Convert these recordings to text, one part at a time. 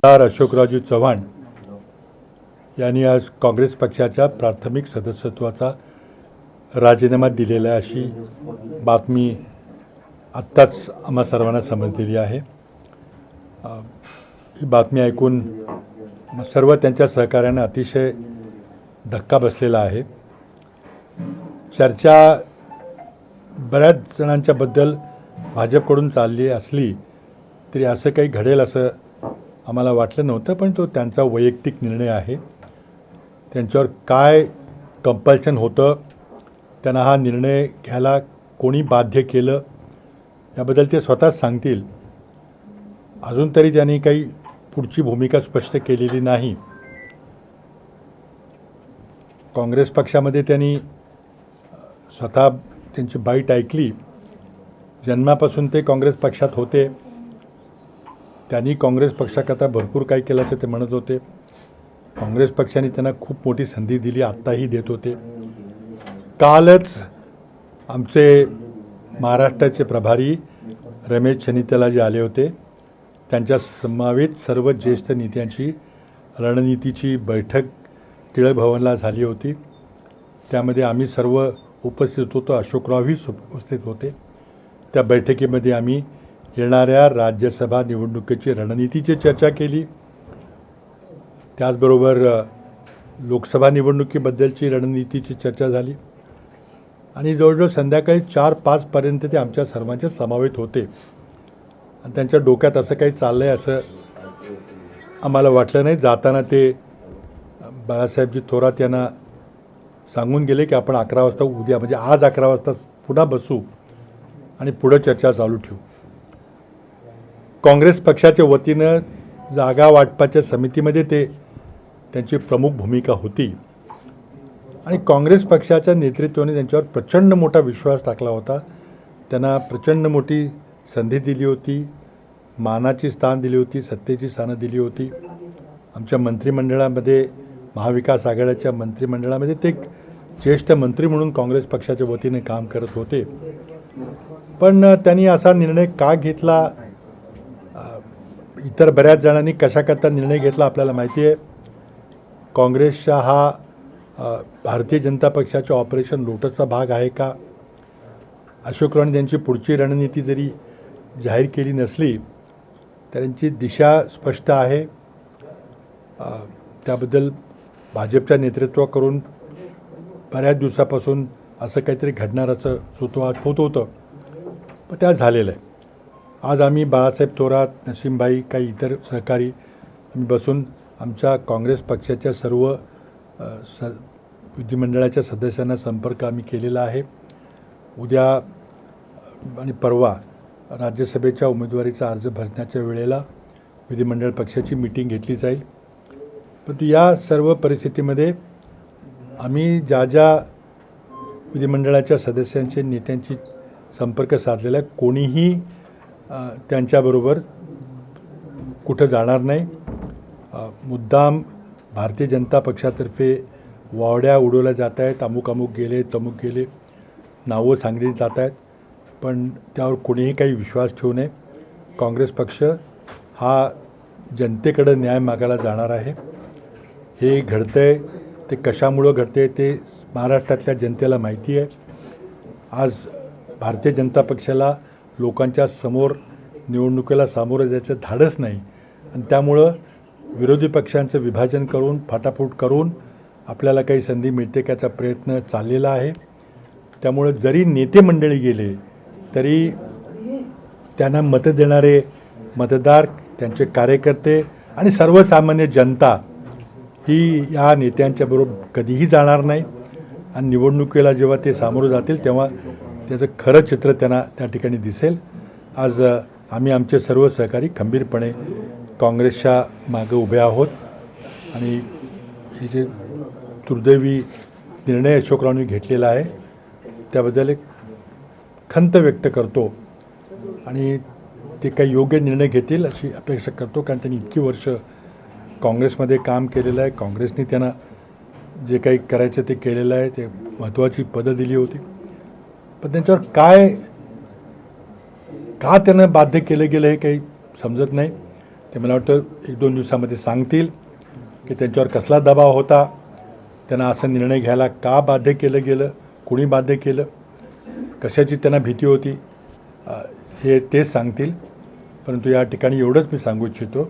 आमदार अशोकरावजी चव्हाण यांनी आज काँग्रेस पक्षाच्या प्राथमिक सदस्यत्वाचा राजीनामा दिलेला आहे अशी बातमी आत्ताच आम्हा सर्वांना समजलेली आहे। ही बातमी ऐकून सर्व त्यांच्या सहकार्यांना अतिशय धक्का बसलेला आहे। चर्चा बऱ्याच जणांच्या बद्दल भाजपकडून चालली असली तरी असं काही घडेल असं आम्हाला वाटलं नव्हतं, पण तो त्यांचा वैयक्तिक निर्णय आहे। त्यांच्यावर काय कंपल्शन होतं, त्यांना हा निर्णय घ्यायला कोणी बाध्य केलं याबद्दल ते स्वतःच सांगतील। अजून तरी त्यांनी काही पुढची भूमिका स्पष्ट केलेली नाही। काँग्रेस पक्षामध्ये त्यांनी स्वतः त्यांची बाईट ऐकली। जन्मापासून ते काँग्रेस पक्षात होते, त्यांनी काँग्रेस पक्षाकरता भरपूर काही केल्याचं ते म्हणत होते। काँग्रेस पक्षाने त्यांना खूप मोठी संधी दिली, आत्ताही देत होते। कालच आमचे महाराष्ट्राचे प्रभारी रमेश चन्नीतालाजी आले होते, त्यांच्या समवेत सर्व ज्येष्ठ नेत्यांची रणनीतीची बैठक टिळक भवनला झाली होती। त्यामध्ये आम्ही सर्व उपस्थित होतो, अशोकरावही उपस्थित होते। त्या बैठकीमध्ये आम्ही येणाऱ्या राज्यसभा निवडणुकीची रणनीतीची चर्चा केली, त्याचबरोबर लोकसभा निवडणुकीबद्दलची रणनीतीची चर्चा झाली आणि जवळजवळ संध्याकाळी 4-5 पर्यंत ते आमच्या सर्वांच्या समवेत होते आणि त्यांच्या डोक्यात असं काही चाललं आहे असं आम्हाला वाटलं नाही। जाताना ते बाळासाहेबजी थोरात यांना सांगून गेले की आपण 11 वाजता उद्या म्हणजे आज 11 वाजता पुन्हा बसू आणि पुढे चर्चा चालू ठेवू। काँग्रेस पक्षाच्या वतीनं जागा वाटपाच्या समितीमध्ये त्यांची प्रमुख भूमिका होती आणि काँग्रेस पक्षाच्या नेतृत्वाने त्यांच्यावर प्रचंड मोठा विश्वास टाकला होता। त्यांना प्रचंड मोठी संधी दिली होती, मानाची स्थान दिली होती, सत्तेची स्थानं दिली होती। आमच्या मंत्रिमंडळामध्ये महाविकास आघाडीच्या मंत्रिमंडळामध्ये ते ज्येष्ठ मंत्री म्हणून काँग्रेस पक्षाच्या वतीने काम करत होते। पण त्यांनी असा निर्णय का घेतला, इतर बऱ्याच जणांनी कशाकरता निर्णय घेतला आपल्याला माहिती आहे। काँग्रेसचा हा भारतीय जनता पक्षाच्या ऑपरेशन लोटसचा भाग आहे का? अशोकरावांनी त्यांची पुढची रणनीती जरी जाहीर केली नसली त्यांची दिशा स्पष्ट आहे। त्याबद्दल भाजपच्या नेतृत्वाकडून बऱ्याच दिवसापासून असं काहीतरी घडणार असं सुतोवाच होत होतं, पण त्या झालेलं आहे। आज आम्ही बाळासाहेब थोरात, नसीमबाई, काही इतर सहकारी बसून आमच्या काँग्रेस पक्षाच्या सर्व विधिमंडळाच्या सदस्यांना संपर्क आम्ही केलेला आहे। उद्या आणि परवा राज्यसभेच्या उमेदवारीचा अर्ज भरण्याच्या वेळेला विधिमंडळ पक्षाची मीटिंग घेतली जाईल। परंतु या सर्व परिस्थितीमध्ये आम्ही ज्या विधिमंडळाच्या सदस्यांचे नेत्यांची संपर्क साधलेला आहे, कोणीही त्यांच्याबरोबर कुठं जाणार नाही। मुद्दाम भारतीय जनता पक्षातर्फे वावड्या उडवल्या जात आहेत, अमुक गेले, तमुक गेले, नावं सांगली जात आहेत, पण त्यावर कोणीही काही विश्वास ठेवू नये। काँग्रेस पक्ष हा जनतेकडे न्याय मागायला जाणार आहे। हे घडतंय ते कशामुळं घडतंय ते महाराष्ट्रातल्या जनतेला माहिती आहे। आज भारतीय जनता पक्षाला लोकांच्या समोर निवडणुकीला सामोरं जायचं धाडस नाही आणि त्यामुळं विरोधी पक्षांचं विभाजन करून फाटाफूट करून आपल्याला काही संधी मिळते का याचा प्रयत्न चाललेला आहे। त्यामुळं जरी नेते मंडळी गेले तरी त्यांना मतं देणारे मतदार, त्यांचे कार्यकर्ते आणि सर्वसामान्य जनता ही या नेत्यांच्या बरोबर कधीही जाणार नाही आणि निवडणुकीला जेव्हा ते सामोरं जातील तेव्हा त्याचं खरं चित्र त्यांना त्या ठिकाणी दिसेल। आज आम्ही आमचे सर्व सहकारी खंबीरपणे काँग्रेसच्या मागे उभे आहोत आणि हे जे दुर्दैवी निर्णय अशोकरावांनी घेतलेला आहे त्याबद्दल एक खंत व्यक्त करतो आणि ते काही योग्य निर्णय घेतील अशी अपेक्षा करतो, कारण त्यांनी इतकी वर्ष काँग्रेसमध्ये काम केलेलं आहे। काँग्रेसने त्यांना जे काही करायचं ते केलेलं आहे, ते महत्त्वाची पदं दिली होती, पण त्यांच्यावर का त्यांना बाध्य केलं गेलं हे काही समजत नाही। ते मला वाटतं 1-2 दिवसामध्ये सांगतील की त्यांच्यावर कसला दबाव होता, त्यांना असा निर्णय घ्यायला का बाध्य केलं गेलं, कोणी बाध्य केलं, कशाची त्यांना भीती होती, हे तेच सांगतील. परंतु या ठिकाणी एवढंच मी सांगू इच्छितो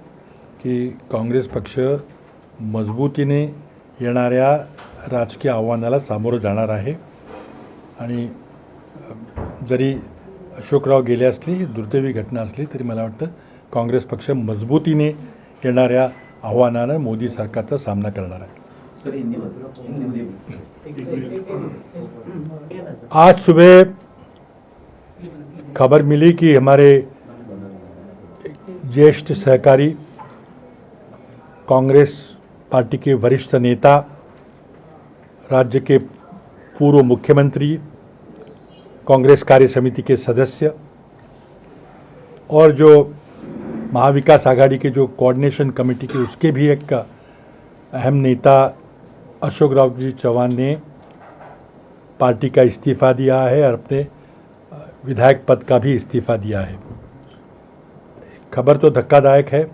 की काँग्रेस पक्ष मजबूतीने येणाऱ्या राजकीय आव्हानाला सामोरं जाणार आहे. आणि जरी अशोकराव गेले असली, दुर्दैवी घटना असली, तरी मला वाटतं काँग्रेस पक्ष मजबूतीने येणाऱ्या आव्हानानं मोदी सरकारचा सामना करणार आहे. आज सुबह खबर मिली कि हमारे ज्येष्ठ सहकारी कांग्रेस पार्टी के वरिष्ठ नेता, राज्य के पूर्व मुख्यमंत्री, कांग्रेस कार्य समिति के सदस्य और जो महाविकास आघाड़ी के जो कोऑर्डिनेशन कमेटी के उसके भी एक अहम नेता अशोक राव जी चौहान ने पार्टी का इस्तीफ़ा दिया है और अपने विधायक पद का भी इस्तीफ़ा दिया है. खबर तो धक्कादायक है,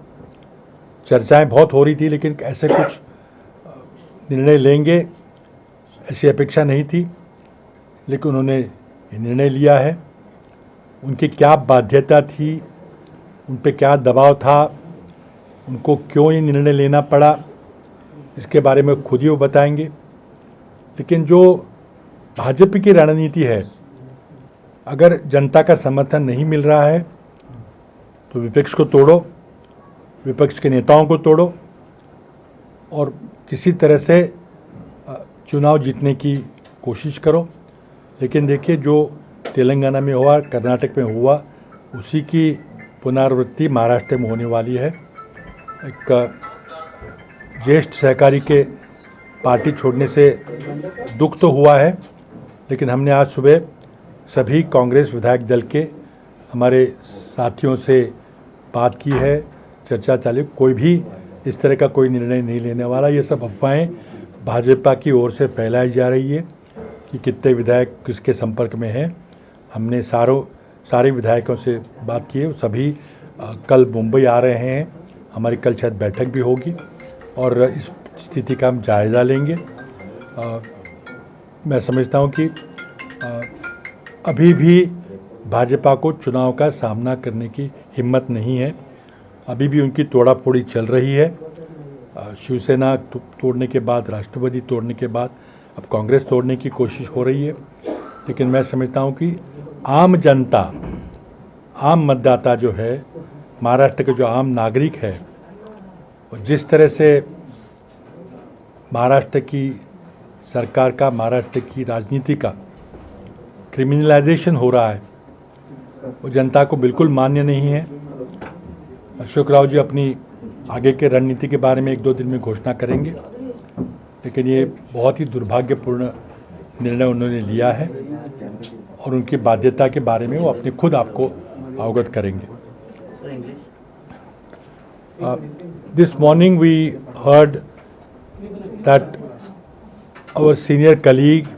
चर्चाएं बहुत हो रही थी, लेकिन ऐसे कुछ निर्णय लेंगे ऐसी अपेक्षा नहीं थी, लेकिन उन्होंने ये निर्णय लिया है. उनकी क्या बाध्यता थी, उन पे क्या दबाव था, उनको क्यों ये निर्णय लेना पड़ा, इसके बारे में खुद ही वो बताएंगे. लेकिन जो भाजपा की रणनीति है, अगर जनता का समर्थन नहीं मिल रहा है तो विपक्ष को तोड़ो, विपक्ष के नेताओं को तोड़ो और किसी तरह से चुनाव जीतने की कोशिश करो. लेकिन देखिए, जो तेलंगाना में हुआ, कर्नाटक में हुआ, उसी की पुनरावृत्ति महाराष्ट्र में होने वाली है. एक ज्येष्ठ सहकारी के पार्टी छोड़ने से दुख तो हुआ है, लेकिन हमने आज सुबह सभी कांग्रेस विधायक दल के हमारे साथियों से बात की है, चर्चा चालू. कोई भी इस तरह का कोई निर्णय नहीं लेने वाला. ये सब अफवाहें भाजपा की ओर से फैलाई जा रही है कि कितने विधायक किसके संपर्क में हैं. हमने सारे विधायकों से बात की है. सभी कल मुंबई आ रहे हैं. हमारी कल शायद बैठक भी होगी और इस स्थिति का हम जायज़ा लेंगे. मैं समझता हूँ कि अभी भी भाजपा को चुनाव का सामना करने की हिम्मत नहीं है. अभी भी उनकी तोड़ाफोड़ी चल रही है. शिवसेना तोड़ने के बाद, राष्ट्रवादी तोड़ने के बाद अब कांग्रेस तोड़ने की कोशिश हो रही है. लेकिन मैं समझता हूँ कि आम जनता, आम मतदाता जो है, महाराष्ट्र के जो आम नागरिक है, जिस तरह से महाराष्ट्र की सरकार का, महाराष्ट्र की राजनीति का क्रिमिनलाइजेशन हो रहा है, वो जनता को बिल्कुल मान्य नहीं है. अशोक राव जी अपनी आगे के रणनीति के बारे में 1-2 दिन में घोषणा करेंगे, लेकिन ये बहुत ही दुर्भाग्यपूर्ण निर्णय उन्होंने लिया है और उनकी बाध्यता के बारे में वो अपने खुद आपको अवगत करेंगे. This morning we heard that our senior colleague,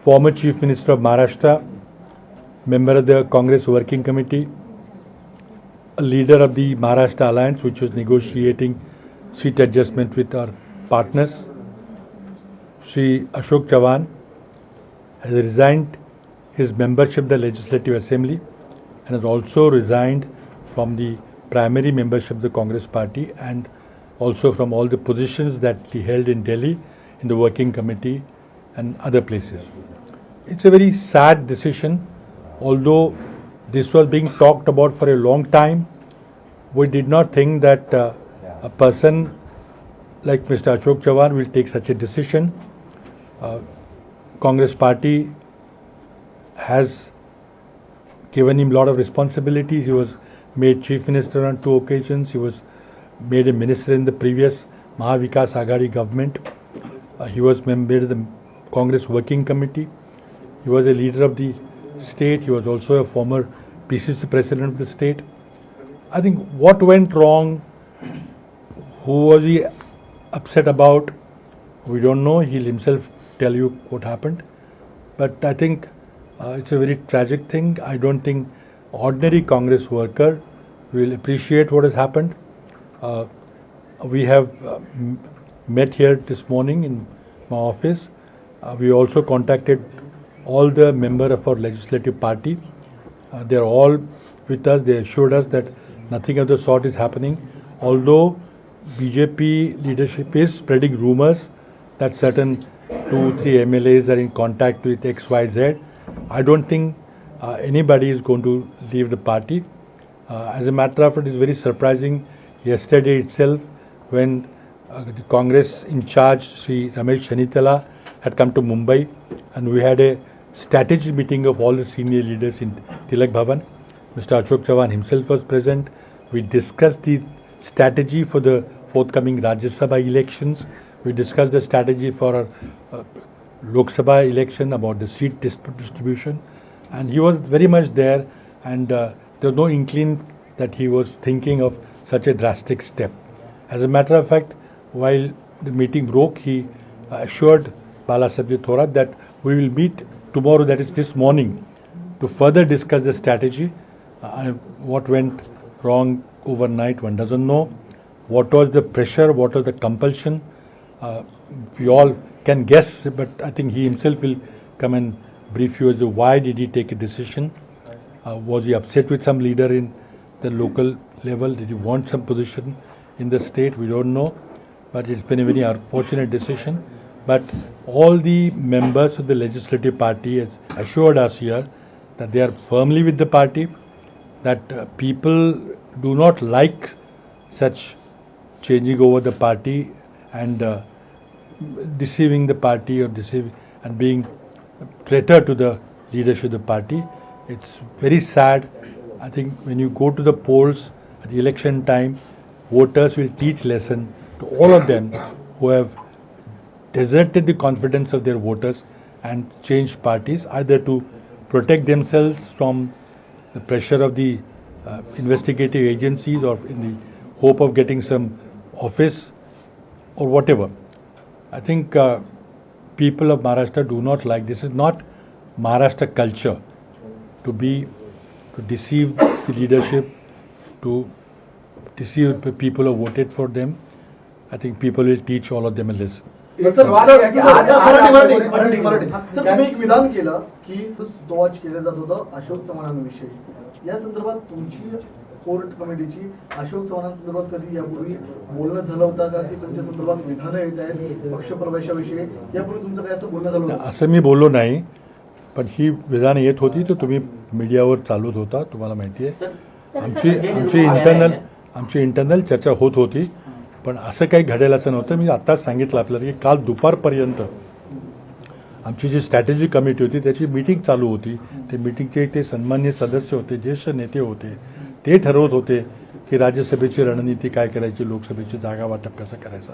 former Chief Minister of Maharashtra, member of the Congress Working Committee, a leader of the Maharashtra Alliance, which was negotiating seat adjustment with our partners, Shri Ashok Chauhan, has resigned his membership of the Legislative Assembly and has also resigned from the primary membership of the Congress Party and also from all the positions that he held in Delhi, in the Working Committee and other places. It's a very sad decision. Although this was being talked about for a long time, we did not think that a person like Mr. Ashok Chauhan will take such a decision. Congress Party has given him a lot of responsibilities. He was made Chief Minister on 2 occasions. He was made a minister in the previous Mahavikas Aghadi government. He was member of the Congress Working Committee. He was a leader of the state. He was also a former PCC president of the state. I think what went wrong, who was he upset about, we don't know. He'll himself tell you what happened. But I think it's a very tragic thing. I don't think ordinary Congress worker We will appreciate what has happened. We have met here this morning in my office. We also contacted all the members of our legislative party. They are all with us. They assured us that nothing of the sort is happening. Although BJP leadership is spreading rumors that certain 2-3 MLAs are in contact with XYZ, I don't think anybody is going to leave the party. As a matter of fact, it is very surprising. Yesterday itself, when the Congress in charge, Sri Ramesh Chanitala, had come to Mumbai, and we had a strategy meeting of all the senior leaders in Tilak Bhavan. Mr. Ashok Chavan himself was present. We discussed the strategy for the forthcoming Rajya Sabha elections. We discussed the strategy for our Lok Sabha election, about the seat distribution, and he was very much there, and there was no inkling that he was thinking of such a drastic step. As a matter of fact, while the meeting broke, he assured Balasabji Thorat that we will meet tomorrow, that is this morning, to further discuss the strategy. What went wrong overnight, one doesn't know. What was the pressure, what was the compulsion, we all can guess, but I think he himself will come and brief you as to why did he take a decision. Was he upset with some leader in the local level? Did he want some position in the state? We don't know, but it's been a very unfortunate decision. But all the members of the legislative party has assured us here that they are firmly with the party, that people do not like such changing over the party and deceiving the party, or and being traitor to the leadership of the party. It's very sad. I think when you go to the polls at the election time, voters will teach lesson to all of them who have deserted the confidence of their voters and changed parties, either to protect themselves from the pressure of the investigative agencies, or in the hope of getting some office or whatever. I think people of Maharashtra do not like this. Is not Maharashtra culture to deceive the leadership, to deceive the people who voted for them. I think people will teach all of them a lesson. Sir तुम्ही एक विधान केलं की watch केलं जात होतं अशोक चव्हाणांविषयी. या संदर्भात तुमची कोर्ट कमिटीची अशोक चव्हाणांसंदर्भात कधी यापूर्वी बोलणं झालं होतं का, की तुमच्या संदर्भात विधानं येत आहेत पक्षप्रवेशाविषयी? यापूर्वी तुमचं काय असं बोलणं झालं होतं? असं मी बोललो नाही, पण ही विधानं येत होती तर तुम्ही मीडियावर चालूच होता, तुम्हाला माहिती आहे. आमची इंटरनल चर्चा होत होती, पण असं काही घडेल असं नव्हतं. मी आत्ताच सांगितलं आपल्याला की काल दुपारपर्यंत आमची जी स्ट्रॅटेजी कमिटी होती त्याची मीटिंग चालू होती. ते मीटिंगचे ते सन्मान्य सदस्य होते, ज्येष्ठ नेते होते, ते ठरवत होते की राज्यसभेची रणनीती काय करायची, लोकसभेची जागा वाटप कसं करायचं.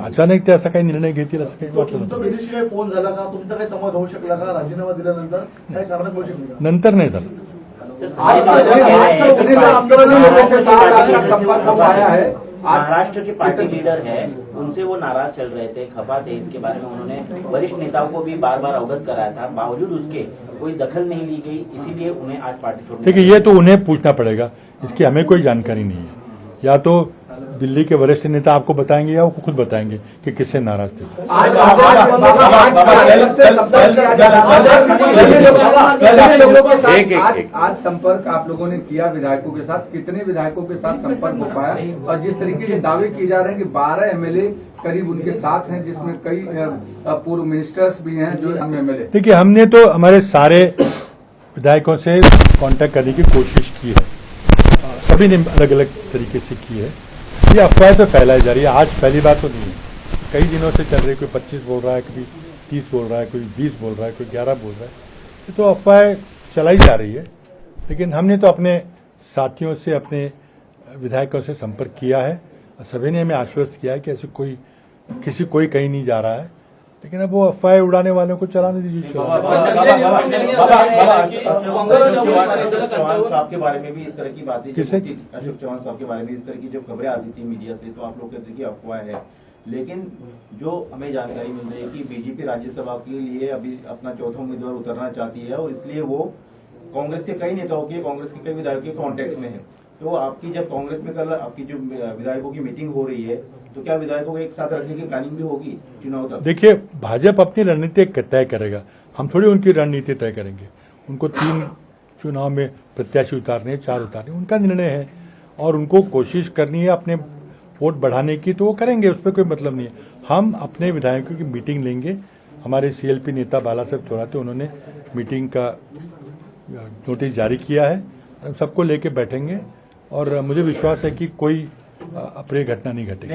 अचानक ते असा काही निर्णय घेतील असं काही वाटलं नव्हतं. फोन झाला का, तुमचा काही संवाद होऊ शकला का? राजीनामा दिल्यानंतर काय कारण होऊ शकलं? नंतर नाही झालं. महाराष्ट्र के पार्टी लीडर है, उनसे वो नाराज चल रहे थे, खफा थे. इसके बारे में उन्होंने वरिष्ठ नेताओं को भी बार बार अवगत कराया था, बावजूद उसके कोई दखल नहीं ली गई. इसीलिए उन्हें आज पार्टी छोड़नी. देखिए, ये तो उन्हें पूछना पड़ेगा, इसकी हमें कोई जानकारी नहीं है. या तो दिल्ली के वरिष्ठ नेता आपको बताएंगे या वो खुद बताएंगे कि किससे नाराज थे. आज संपर्क आप लोगों ने किया विधायकों के साथ, कितने विधायकों के साथ संपर्क हो पाया? और जिस तरीके से दावे किए जा रहे हैं कि 12 एमएलए करीब उनके साथ हैं, जिसमें कई पूर्व मिनिस्टर्स भी हैं जो एमएलए. देखिए, हमने तो हमारे सारे विधायकों से कांटेक्ट करने की कोशिश की है. सभी ने अलग अलग तरीके से की है. ये अफवाह तो फैलाई जा रही है, आज पहली बात तो नहीं है. कई दिनों से चल रही है. कोई 25 बोल रहा है, कोई 30 बोल रहा है, कोई 20 बोल रहा है, कोई 11 बोल रहा है. ये तो अफवाह चलाई जा रही है. लेकिन हमने तो अपने साथियों से, अपने विधायकों से संपर्क किया है. सभी ने हमें आश्वस्त किया है कि ऐसे कोई कहीं नहीं जा रहा है. लेकिन अब वो अफवाह उड़ाने वालों को चलाने दीजिए. चौहान साहब के बारे में भी इस तरह की बातें, अशोक चौहान साहब के बारे में इस तरह की जो खबरें आती थी मीडिया से, तो आप लोग कहते कि अफवाह है. लेकिन जो हमें जानकारी मिल रही है कि बीजेपी राज्यसभा के लिए अभी अपना चौथा उम्मीदवार उतरना चाहती है, और इसलिए वो कांग्रेस के कई नेताओं के, कांग्रेस के कई विधायकों के कॉन्टेक्ट में है. तो आपकी जब कांग्रेस में कल आपकी जो विधायकों की मीटिंग हो रही है, तो क्या विधायकों को एक साथ रखने की प्लानिंग भी होगी चुनाव तक? देखिए, भाजपा अपनी रणनीति तय करेगा, हम थोड़ी उनकी रणनीति तय करेंगे। उनको 3 चुनाव में प्रत्याशी उतारने, 4 उतारने, उनका निर्णय है और उनको कोशिश करनी है अपने वोट बढ़ाने की, तो वो करेंगे, उस पर कोई मतलब नहीं है। हम अपने विधायकों की मीटिंग लेंगे। हमारे सीएलपी नेता बाला साहब थोराते उन्होंने मीटिंग का नोटिस जारी किया है, हम सबको लेके बैठेंगे और मुझे विश्वास है कि कोई अप्रिय घटना नहीं घटेगी।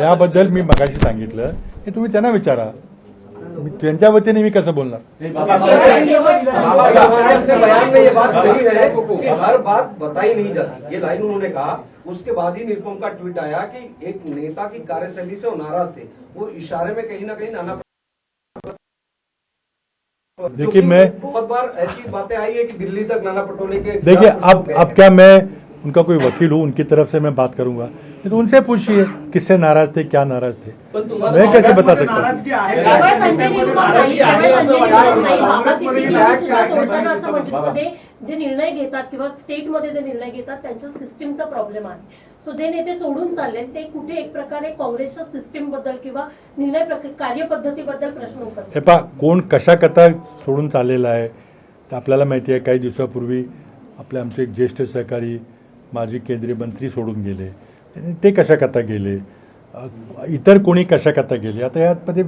याबद्दल मी मगाशी सांगितलं, हे तुम्ही त्यांना विचारा, त्यांच्या वतीने मी कसं बोलणार? से बयान में ये बात कही है कि हर बात बताई नहीं जाती, ये लाइन उन्होंने कहा। उसके बाद ही निरुपम का ट्वीट आया कि एक नेता की कार्यशैली से वो नाराज थे, वो इशारे में कहीं ना कहीं नाना देखिए, मैं बहुत बार ऐसी बातें आई है कि दिल्ली तक नाना पटोले के देखिए, अब क्या मैं उनका कोई वकील हूँ, उनकी तरफ से मैं बात करूंगा, तो उनसे पूछिए किससे नाराज थे, क्या नाराज थे, मैं कैसे बता सकता हूँ? जे निर्णय घेतात किंवा स्टेटमध्ये जे निर्णय घेतात त्यांच्या सिस्टीमचा प्रॉब्लेम आहे. सो जे नेते सोडून चालले ते कुठे एक प्रकारे काँग्रेसच्या सिस्टीम बद्दल किंवा निर्णय कार्यपद्धतीबद्दल प्रश्न उपस्थित. हे पहा, कोण कशा कथा सोडून चाललेला आहे तर आपल्याला माहिती आहे. काही दिवसापूर्वी आमचे एक ज्येष्ठ सहकारी माजी केंद्रीय मंत्री सोडून गेले, ते कशा कथा गेले, इतर कोणी कशा कथा गेले. आता यामध्ये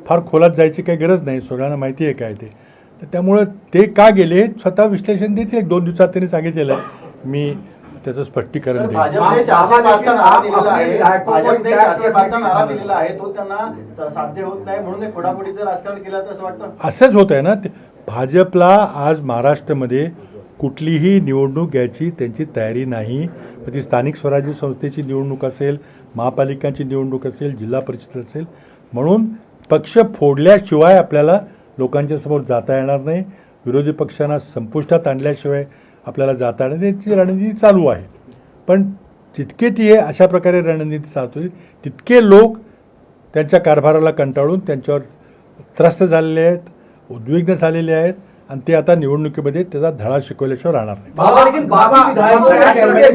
फार खोलात जायची काही गरज नाही, सगळ्यांना माहिती आहे काय ते. तर त्यामुळं ते का गेले स्वतः विश्लेषण देतील. 2 दिवसात त्यांनी सांगितलेलं आहे, मी त्याचं स्पष्टीकरण देईन. भाजपने 405चा नारा दिलेला आहे, भाजपने 405चा नारा दिलेला आहे, तो त्यांना साध्य होत नाही म्हणून हे फोडाफोडीचं राजकारण केलं तर असं वाटतं. असंच होत आहे ना. भाजपला आज महाराष्ट्रामध्ये कुठलीही निवडणूक घ्यायची त्यांची तयारी नाही. ती स्थानिक स्वराज्य संस्थेची निवडणूक असेल, महापालिकांची निवडणूक असेल, जिल्हा परिषद असेल, म्हणून पक्ष फोडल्याशिवाय आपल्याला लोकांच्या समोर जाता येणार नाही. विरोधी पक्षांना संपुष्टात आणल्याशिवाय आपल्याला जाता येणार नाही. त्याची रणनीती चालू आहे, पण जितके ती आहे अशा प्रकारे रणनीती चालू आहे, तितके लोक त्यांच्या कारभाराला कंटाळून त्यांच्यावर त्रस्त झालेले आहेत, उद्विग्न झालेले आहेत आणि ते आता निवडणुकीमध्ये त्याचा धडा शिकवल्याशिवाय राहणार नाही. बाबा, लेकिन बाकी विधायकों का कैसे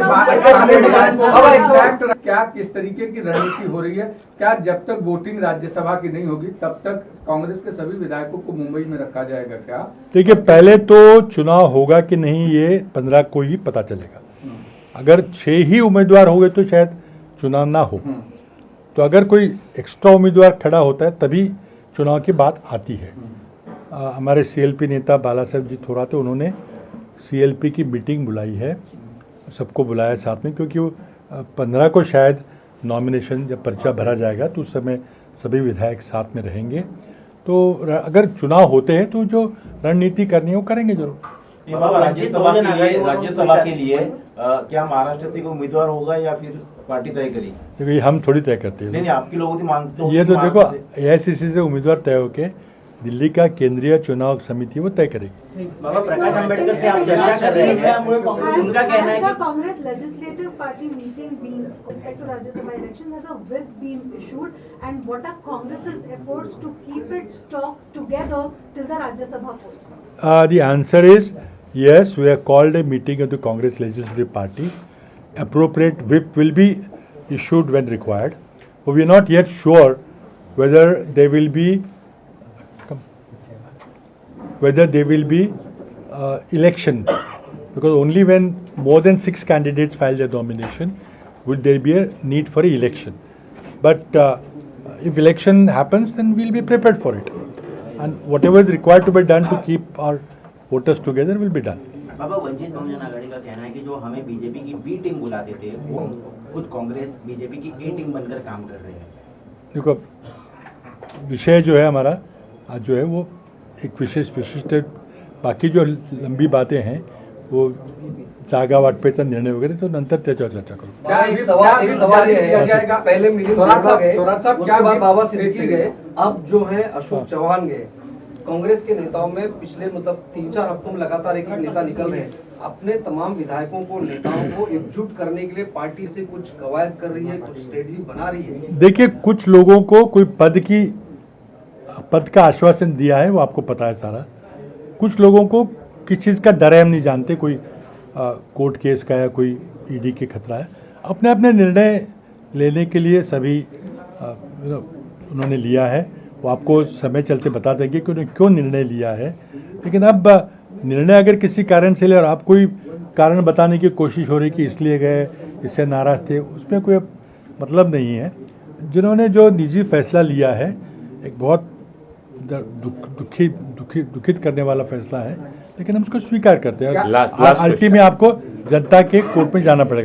बाबा एग्जैक्ट क्या किस तरीके की रणनीति हो रही है? क्या जब तक वोटिंग राज्यसभा की नहीं होगी तब तक कांग्रेस के सभी विधायकों को मुंबई में रखा जाएगा क्या? देखिए, पहले तो चुनाव होगा कि नहीं ये 15 को ही पता चलेगा. अगर 6 ही उम्मीदवार हो गए तो शायद चुनाव ना हो. तो अगर कोई एक्स्ट्रा उम्मीदवार खड़ा होता है तभी चुनाव की बात आती है. हमारे सीएलपी नेता बाला साहब जी थोराते उन्होंने सीएलपी की मीटिंग बुलाई है, सबको बुलाया साथ में, क्योंकि वो 15 को शायद नॉमिनेशन जब पर्चा भरा जाएगा तो उस समय सभी विधायक साथ में रहेंगे. तो अगर चुनाव होते हैं तो जो रणनीति करनी है वो करेंगे जरूर. ये बाबा, राज्यसभा के लिए क्या महाराष्ट्र से कोई उम्मीदवार होगा या फिर पार्टी तय करेगी? देखो, ये हम थोड़ी तय करते नहीं, हैं. आपकी लोगों की मांग तो ये तो देखो, एआईसीसी से उम्मीदवार तय होके दिल्ली का केंद्रीय चुनाव समिति वो तय करेगी. बाबा, प्रकाश आंबेडकर से आप चर्चा कर रहे हैं, उनका कहना है कि Congress legislative party meeting been with respect to Rajya Sabha election, has a whip been issued, and what are Congress's efforts to keep its stock together till the Rajya Sabha polls? The answer is yes, we have called a meeting of the Congress legislative party. Appropriate whip will be issued when required. But we are not yet sure whether there will be election, because only when more than 6 candidates file their nomination would there be a need for an election. But if election happens, then we'll be prepared for it, and whatever is required to be done to keep our voters together will be done. बाबा, वंचित बहुजन आघाड़ी का कहना है कि जो हमें BJP की बी team बुलाते थे वो खुद कांग्रेस बीजेपी की ए टीम बनकर काम कर रहे हैं. देखो, विषय जो है हमारा आज जो है वो एक विशिष्ट, बाकी जो लंबी बातें हैं वो जागा वाटपेचा निर्णय वगैरह तो नंतर त्याच्यावर चर्चा करू. क्या एक सवाल ये है, पहले मिलिंद देवरा गए, उसके बाद बाबा सिद्दीकी गए, अब जो है अशोक चौहान गए. कांग्रेस के नेताओं में पिछले 3-4 हफ्तों में लगातार एक नेता निकल रहे हैं. अपने तमाम विधायकों को, नेताओं को एकजुट करने के लिए पार्टी से कुछ कवायद कर रही है, कुछ स्ट्रेटजी बना रही है. देखिए, कुछ लोगों को कोई पद का आश्वासन दिया है, वो आपको पता है सारा. कुछ लोगों को किस चीज़ का डर है, हम नहीं जानते, कोई कोर्ट केस का या कोई ईडी के खतरा है। अपने अपने निर्णय लेने के लिए सभी उन्होंने लिया है, वो आपको समय चलते बता देंगे कि उन्होंने क्यों निर्णय लिया है। लेकिन अब निर्णय अगर किसी कारण से ले और आप कोई कारण बताने की कोशिश हो रही कि इसलिए गए, इससे नाराज थे, उसमें कोई मतलब नहीं है। जिन्होंने जो निजी फैसला लिया है, एक बहुत दुखित करने वाला फैसला है, लेकिन हम उसको स्वीकार करते हैं। Last question. अल्टीमेटली आपको जनता के कोर्ट में जाना पड़ेगा।